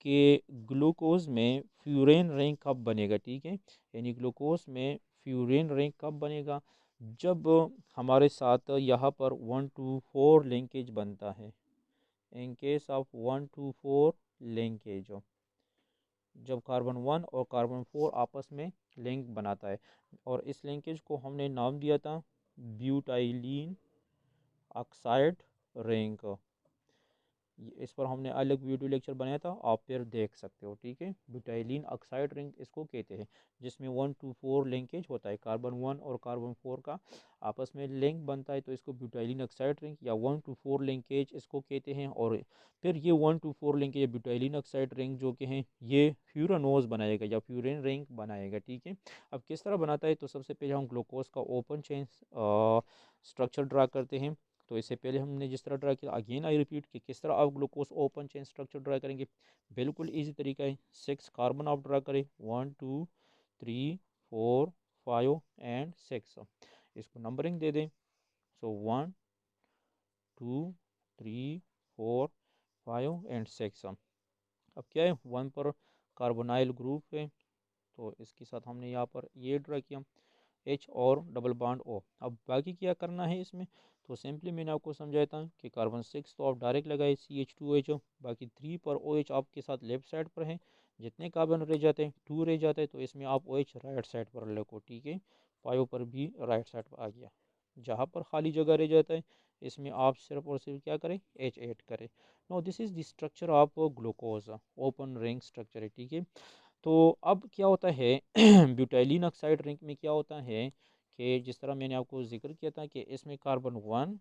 कि ग्लूकोज में फ्यूरेन रिंग कब बनेगा। ठीक है, यानी ग्लूकोज में फ्यूरेन रिंग कब बनेगा, जब हमारे साथ यहाँ पर 1 to 4 लिंकेज बनता है। In case of 1 to 4 linkage, जब कार्बन 1 और कार्बन 4 आपस में लिंक बनाता है, और इस लिंकेज को हमने नाम दिया था ब्यूटाइलिन ऑक्साइड रिंग। इस पर हमने अलग वीडियो लेक्चर बनाया था, आप फिर देख सकते हो। ठीक है, ब्यूटाइलिन ऑक्साइड रिंग इसको कहते हैं, जिसमें 1 to 4 लिंकेज होता है, कार्बन 1 और कार्बन 4 का आपस में लिंक बनता है, तो इसको ब्यूटाइलिन ऑक्साइड रिंग या 1 to 4 लिंकेज इसको कहते हैं। और फिर ये 1 to 4 linkage butylene oxide ring जो कि हैं ये फ्यूरानोज बनाएगा या फ्यूरेन रिंग बनाएगा। ठीक है, अब किस तरह बनाता है, तो सबसे पहले हम ग्लूकोज का ओपन चेन स्ट्रक्चर ड्रा करते हैं। तो इससे पहले हमने जिस तरह ड्रा किया, अगेन आई रिपीट कि किस तरह आप glucose open chain structure draw करेंगे, बिल्कुल इजी तरीका है। 6 कार्बन आप ड्रा करें, 1 2 3 4 5 एंड 6, इसको नंबरिंग दे दें। सो 1 2 3 4 5 एंड 6। अब क्या है, 1 पर कार्बोनाइल ग्रुप है, तो इसके साथ हमने यहाँ पर ये ड्रा किया, H और डबल बॉन्ड O। अब बाकी क्या करना है इसमें, तो सिंपली मैंने आपको समझाया था कि कार्बन 6 तो आप डायरेक्ट लगाए CH2H, बाकी 3 पर OH आपके साथ लेफ्ट साइड पर है, जितने कार्बन रह जाते हैं 2 रह जाते हैं, तो इसमें आप OH राइट साइड पर लगो। ठीक है, 5 पर भी राइट साइड पर आ गया। जहाँ पर खाली जगह रह जाता है इसमें आप सिर्फ और सिर्फ क्या करें, H ऐड करें। No this is the structure of glucose, open ring structure है। ठीक है, तो अब क्या होता है ब्यूटाइलिन ऑक्साइड रिंग में क्या होता है कि जिस तरह मैंने आपको जिक्र किया था कि इसमें कार्बन 1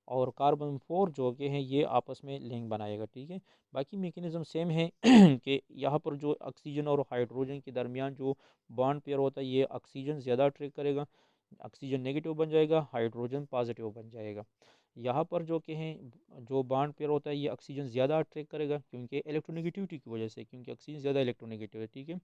और कार्बन 4 जो कि है ये आपस में लिंक बनाएगा, ठीक है। बाकी मैकेनिज्म सेम है कि यहाँ पर जो ऑक्सीजन और हाइड्रोजन के दरमियान जो बॉन्ड पेयर होता है ये ऑक्सीजन ज़्यादा अट्रैक्ट करेगा, ऑक्सीजन नेगेटिव बन जाएगा, हाइड्रोजन पॉजिटिव बन जाएगा। यहाँ पर जो कि है जो बॉन्ड पेयर होता है ये ऑक्सीजन ज़्यादा अट्रैक्ट करेगा क्योंकि इलेक्ट्रोनेगेटिविटी की वजह से, क्योंकि ऑक्सीजन ज़्यादा इलेक्ट्रोनेगेटिव है, ठीक है।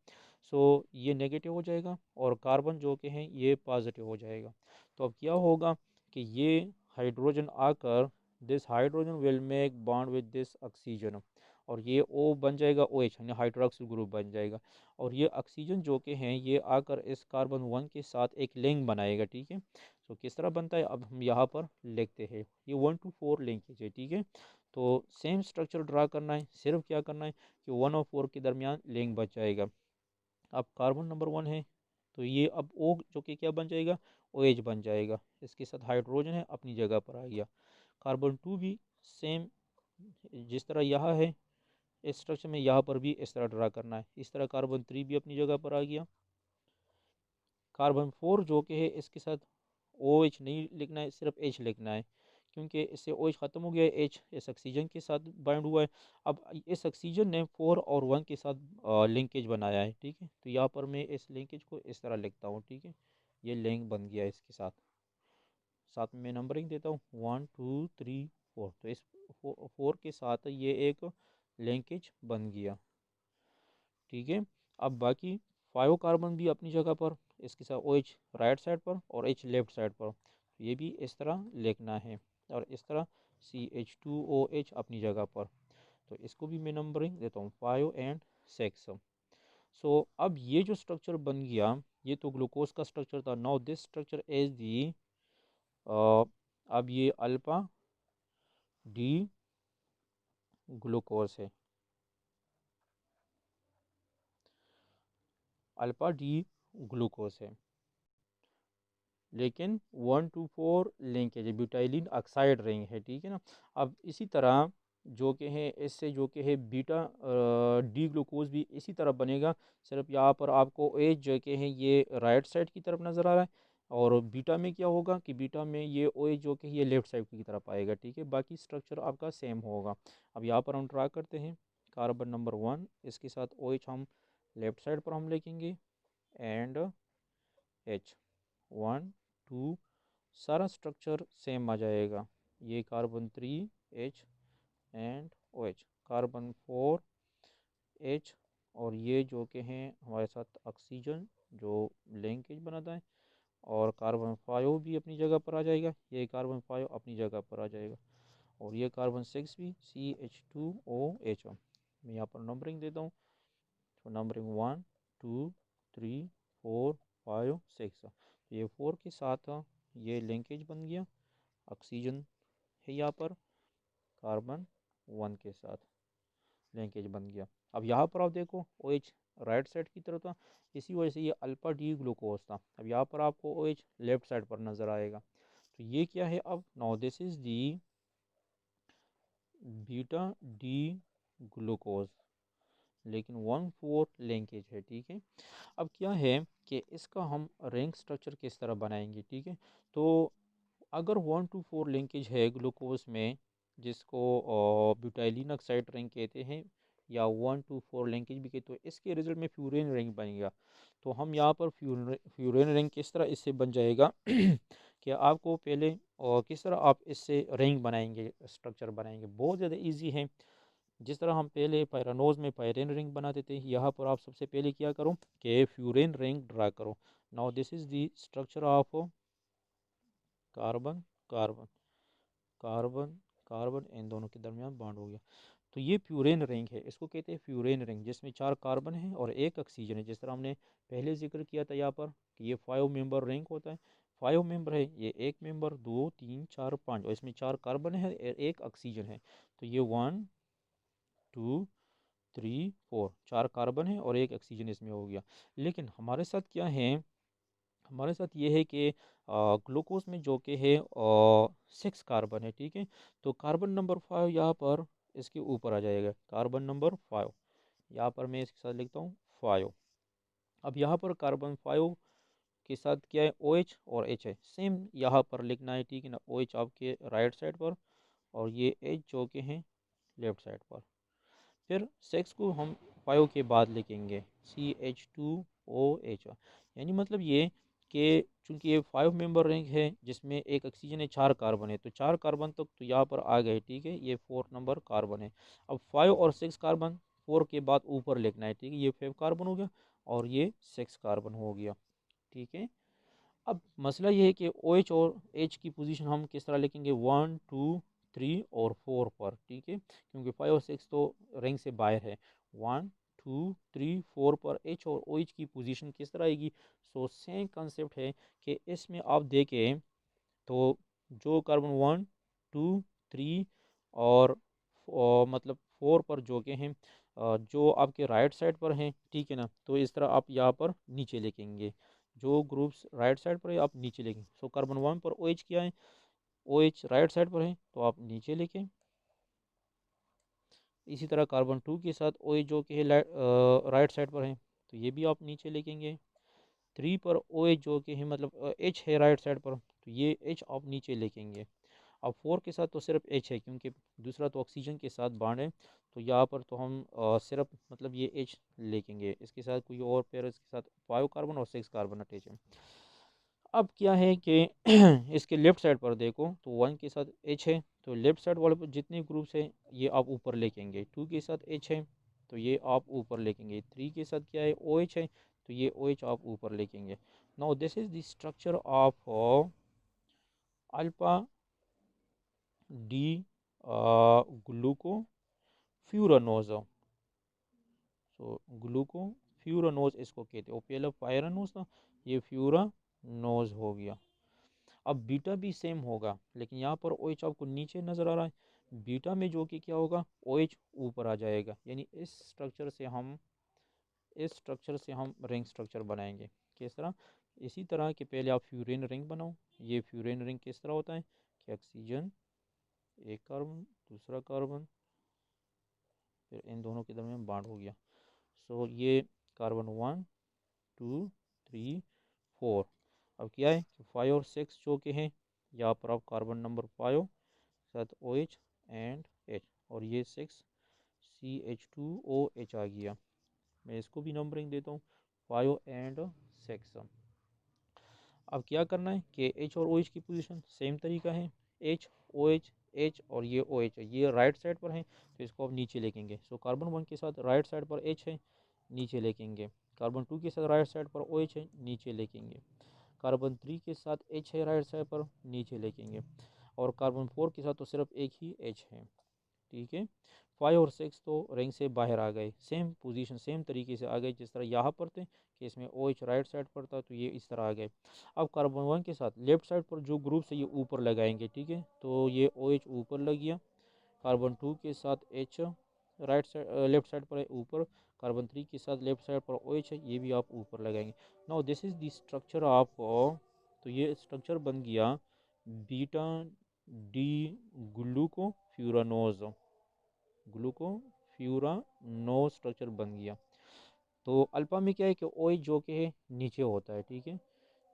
सो ये नेगेटिव हो जाएगा और कार्बन जो कि है ये पॉजिटिव हो जाएगा। तो अब क्या होगा कि ये हाइड्रोजन आकर this hydrogen will make bond with this oxygen और ये ओ बन जाएगा ओ एच यानी हाइड्रोक्सिल ग्रुप बन जाएगा। और ये ऑक्सीजन जो कि हैं ये आकर इस कार्बन 1 के साथ एक लिंक बनाएगा, ठीक है। तो किस तरह बनता है अब हम यहाँ पर लिखते हैं, ये 1 to 4 लिंकेज है, ठीक है। तो सेम स्ट्रक्चर ड्रा करना है, सिर्फ क्या करना है कि 1 और 4 के दरमियान लिंक बच जाएगा। अब कार्बन नंबर 1 है तो ये अब ओ जो कि क्या बन जाएगा ओ एच बन जाएगा, इसके साथ हाइड्रोजन है अपनी जगह पर आ गया। कार्बन 2 भी सेम जिस तरह यहाँ है इस स्ट्रक्चर में यहाँ पर भी इस तरह ड्रा करना है, इस तरह कार्बन 3 भी अपनी जगह पर आ गया। कार्बन 4 जो कि है इसके साथ ओ एच नहीं लिखना है, सिर्फ एच लिखना है क्योंकि इससे ओ एच ख़त्म हो गया है, एच इस ऑक्सीजन के साथ बाइंड हुआ है। अब इस ऑक्सीजन ने 4 और 1 के साथ लिंकेज बनाया है, ठीक है। तो यहाँ पर मैं इस लिंकेज को इस तरह लिखता हूँ, ठीक है। ये लिंक बन गया इसके साथ, साथ में मैं नंबरिंग देता हूँ 1 2 3 4। तो इस 4 के साथ ये एक लिंकेज बन गया, ठीक है। अब बाकी 5 कार्बन भी अपनी जगह पर, इसके साथ ओ एच राइट साइड पर और एच लेफ्ट साइड पर, तो ये भी इस तरह लिखना है। और इस तरह CH2OH अपनी जगह पर, तो इसको भी मैं नंबरिंग देता हूँ 5 and 6। सो अब ये जो स्ट्रक्चर बन गया ये तो ग्लूकोज का स्ट्रक्चर था। Now this structure is the अब ये अल्फा डी ग्लूकोज है, अल्फा डी ग्लूकोज है, लेकिन 1 to 4 लिंकेज है, ब्यूटाइलिन ऑक्साइड रिंग है, ठीक है ना। अब इसी तरह जो कि है इससे जो कि है बीटा डी ग्लूकोज भी इसी तरह बनेगा, सिर्फ यहाँ पर आपको एच जो कि है ये राइट साइड की तरफ नज़र आ रहा है और बीटा में क्या होगा कि बीटा में ये ओ एच जो कि ये लेफ्ट साइड की तरफ आएगा, ठीक है। बाकी स्ट्रक्चर आपका सेम होगा। अब यहाँ पर हम ट्राई करते हैं कार्बन नंबर 1 इसके साथ ओ एच हम लेफ्ट साइड पर हम लिखेंगे एंड एच 1 2 सारा स्ट्रक्चर सेम आ जाएगा। ये carbon 3 H and O H, carbon 4 H और ये जो कि हैं हमारे साथ ऑक्सीजन जो लिंकेज बनाता है, और कार्बन 5 भी अपनी जगह पर आ जाएगा, ये कार्बन 5 अपनी जगह पर आ जाएगा। और ये कार्बन 6 भी CH2OH। मैं यहाँ पर नंबरिंग देता हूँ, तो नंबरिंग 1 2 3 4 5 6। ये 4 के साथ ये लिंकेज बन गया, ऑक्सीजन है यहाँ पर कार्बन 1 के साथ लिंकेज बन गया। अब यहाँ पर आप देखो ओ एच राइट साइड की तरफ था, इसी वजह से ये अल्फा डी ग्लूकोज था। अब यहाँ पर आपको ओ एच लेफ्ट साइड पर नज़र आएगा, तो ये क्या है अब now this is the beta D glucose, लेकिन 1 4 लिंकेज है, ठीक है। अब क्या है कि इसका हम रिंग स्ट्रक्चर किस तरह बनाएंगे, ठीक है। तो अगर 1 to 4 लिंकेज है ग्लूकोज में जिसको ब्यूटाइलिन ऑक्साइड रिंग कहते हैं या 1 to 4 लिंकेज भी कहते, तो इसके रिजल्ट में फ्यूरेन रिंग बनेगा। तो हम यहाँ पर फ्यूरेन रिंग किस तरह इससे बन जाएगा कि आपको पहले और किस तरह आप इससे रिंग बनाएंगे, स्ट्रक्चर बनाएंगे, बहुत ज़्यादा इजी है। जिस तरह हम पहले पैरानोज में पायरेन रिंग बनाते थे, यहाँ पर आप सबसे पहले क्या करो कि फ्यूरेन रिंग ड्रा करो। Now this is the structure of carbon carbon carbon carbon, इन दोनों के दरमियान बॉन्ड हो गया। तो ये फ्यूरेन रिंग है, इसको कहते हैं फ्यूरेन रिंग, जिसमें 4 कार्बन है और एक ऑक्सीजन है। जिस तरह हमने पहले जिक्र किया था यहाँ पर कि ये 5 मेंबर रिंग होता है, 5 मेंबर है, ये 1 मेंबर 2 3 4 5 और इसमें 4 कार्बन है और एक ऑक्सीजन है। तो ये 1 2 3 4 4 कार्बन है और एक ऑक्सीजन इसमें हो गया। लेकिन हमारे साथ क्या है, हमारे साथ ये है कि ग्लूकोज में जो कि है 6 कार्बन है, ठीक है। तो कार्बन नंबर 5 यहाँ पर इसके ऊपर आ जाएगा, कार्बन नंबर 5 यहाँ पर मैं इसके साथ लिखता हूँ 5। अब यहाँ पर कार्बन 5 के साथ क्या है OH और H है, सेम यहाँ पर लिखना है, ठीक है ना। OH आपके राइट साइड पर और ये H जो के हैं लेफ्ट साइड पर। फिर सेक्स को हम 5 के बाद लिखेंगे CH2OH, यानी मतलब ये कि चूंकि ये 5 मेंबर रिंग है जिसमें एक ऑक्सीजन है 4 कार्बन है, तो 4 कार्बन तक तो यहाँ पर आ गए, ठीक है। ये 4 नंबर कार्बन है। अब 5 और 6 कार्बन 4 के बाद ऊपर लिखना है, ठीक है। ये 5 कार्बन हो गया और ये 6 कार्बन हो गया, ठीक है। अब मसला ये है कि OH और H की पोजीशन हम किस तरह लिखेंगे, 1 2 3 और 4 पर, ठीक है, क्योंकि 5 और 6 तो रिंग से बाहर है। 1 2 3 4 पर H और OH की पोजीशन किस तरह आएगी। सो सेम कंसेप्ट है कि इसमें आप देखें तो जो कार्बन 1 2 3 और मतलब 4 पर जो के हैं जो आपके राइट साइड पर हैं, ठीक है ना, तो इस तरह आप यहाँ पर नीचे लिखेंगे। जो ग्रुप्स राइट साइड पर है आप नीचे लिखें। सो कार्बन 1 पर OH क्या है, OH राइट साइड पर है तो आप नीचे लिखें। इसी तरह कार्बन 2 के साथ OH जो कि है राइट साइड पर है तो ये भी आप नीचे लिखेंगे। 3 पर OH जो कि है मतलब H है राइट साइड पर तो ये H आप नीचे लिखेंगे। अब 4 के साथ तो सिर्फ H है क्योंकि दूसरा तो ऑक्सीजन के साथ बॉन्ड है, तो यहाँ पर तो हम सिर्फ मतलब ये H लिखेंगे। इसके साथ कोई और पेयर इसके साथ 5 कार्बन और 6 कार्बन अटैच है। अब क्या है कि इसके लेफ्ट साइड पर देखो तो 1 के साथ H है तो लेफ्ट साइड वाले पर जितने ग्रुप्स हैं ये आप ऊपर लिखेंगे। 2 के साथ H है तो ये आप ऊपर लिखेंगे। 3 के साथ क्या है OH है तो ये OH आप ऊपर लिखेंगे। Now this is the structure of alpha D glucofuranose. So glucofuranose इसको कहते हैं। वो पहले पायरानोज था, ये फ्यूरानोज हो गया। अब बीटा भी सेम होगा लेकिन यहाँ पर OH आपको नीचे नज़र आ रहा है। बीटा में जो कि क्या होगा OH ऊपर आ जाएगा, यानी इस स्ट्रक्चर से हम रिंग स्ट्रक्चर बनाएंगे। किस तरह, इसी तरह के पहले आप फ्यूरेन रिंग बनाओ। ये फ्यूरेन रिंग किस तरह होता है कि ऑक्सीजन एक कार्बन दूसरा कार्बन फिर इन दोनों के दरमियान बॉन्ड हो गया। सो ये कार्बन 1 2 3 4। अब क्या है कि 5 और 6 जो के हैं यहाँ पर आप कार्बन नंबर 5 साथ OH एंड H और ये 6 CH2OH आ गया। मैं इसको भी नंबरिंग देता हूँ 5 एंड 6। अब क्या करना है कि H और OH की पोजीशन सेम तरीका है। H OH H और ये OH है, ये राइट साइड पर है तो इसको आप नीचे लिखेंगे। सो कार्बन 1 के साथ राइट साइड पर H है नीचे लिखेंगे। कार्बन 2 के साथ राइट साइड पर OH है नीचे लिखेंगे। कार्बन 3 के साथ H है राइट साइड पर नीचे लिखेंगे। और कार्बन 4 के साथ तो सिर्फ एक ही H है, ठीक है। 5 और 6 तो रिंग से बाहर आ गए, सेम पोजीशन सेम तरीके से आ गए जिस तरह यहाँ पर थे कि इसमें OH राइट साइड पर था तो ये इस तरह आ गए। अब कार्बन 1 के साथ लेफ्ट साइड पर जो ग्रुप है ये ऊपर लगाएंगे, ठीक है, तो ये OH ऊपर लग गया। कार्बन 2 के साथ H right side left side पर है ऊपर। कार्बन 3 के साथ लेफ्ट साइड पर OH है ये भी आप ऊपर लगाएंगे। Now this is the structure of, तो ये स्ट्रक्चर बन गया बीटा डी ग्लूकोफ्यूरानोज। ग्लूकोफ्यूरानोज स्ट्रक्चर बन गया। तो अल्फा में क्या है कि OH जो कि है नीचे होता है, ठीक है।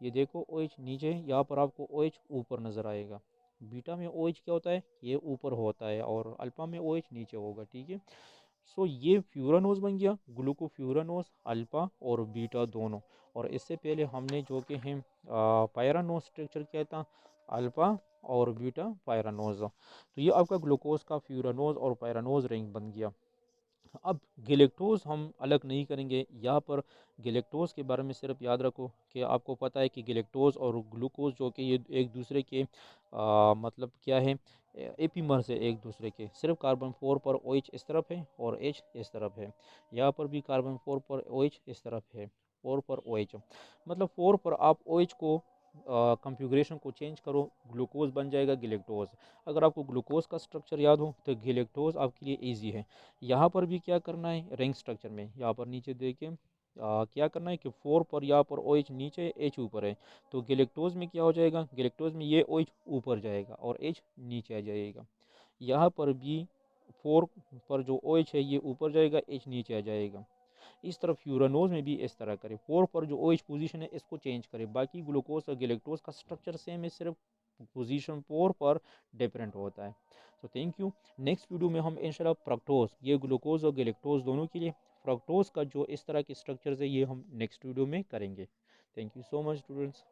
ये देखो OH नीचे है, यहाँ पर आपको OH ऊपर नज़र आएगा। बीटा में OH क्या होता है ये ऊपर होता है और अल्फा में OH नीचे होगा, ठीक है। सो ये फ्यूरानोज बन गया ग्लूकोफ्यूरानोज अल्फा और बीटा दोनों। और इससे पहले हमने जो कि हैं पायरानोज स्ट्रक्चर किया था अल्फा और बीटा पायरानोज। तो ये आपका ग्लूकोज का फ्यूरानोज और पायरानोज रिंग बन गया। अब गैलेक्टोज हम अलग नहीं करेंगे यहाँ पर। गैलेक्टोज के बारे में सिर्फ याद रखो कि आपको पता है कि गैलेक्टोज और ग्लूकोज जो कि ये एक दूसरे के मतलब क्या है एपीमर से एक दूसरे के। सिर्फ कार्बन 4 पर OH इस तरफ है और H इस तरफ है। यहाँ पर भी कार्बन 4 पर OH इस तरफ है, 4 पर OH मतलब 4 पर आप OH को कॉन्फ़िगरेशन को चेंज करो ग्लूकोज बन जाएगा गैलेक्टोज। अगर आपको ग्लूकोज का स्ट्रक्चर याद हो तो गैलेक्टोज आपके लिए ईजी है। यहाँ पर भी क्या करना है रिंग स्ट्रक्चर में, यहाँ पर नीचे देखिए क्या करना है कि 4 पर यहाँ पर OH नीचे H ऊपर है तो गैलेक्टोज में क्या हो जाएगा, गैलेक्टोज में ये OH ऊपर जाएगा और H नीचे आ जाएगा। यहाँ पर भी 4 पर जो OH है ये ऊपर जाएगा H नीचे आ जाएगा। इस तरह फ्यूरानोज में भी इस तरह करें। 4 पर जो OH पोजीशन है इसको चेंज करें, बाकी ग्लूकोज और गैलेक्टोज का स्ट्रक्चर सेम है, सिर्फ पोजीशन 4 पर डिफरेंट होता है। तो थैंक यू। नेक्स्ट वीडियो में हम इंशाल्लाह फ्रक्टोज, ये ग्लूकोज और गैलेक्टोज दोनों के लिए, फ्रक्टोज का जो इस तरह के स्ट्रक्चर्स है ये हम नेक्स्ट वीडियो में करेंगे। Thank you so much students.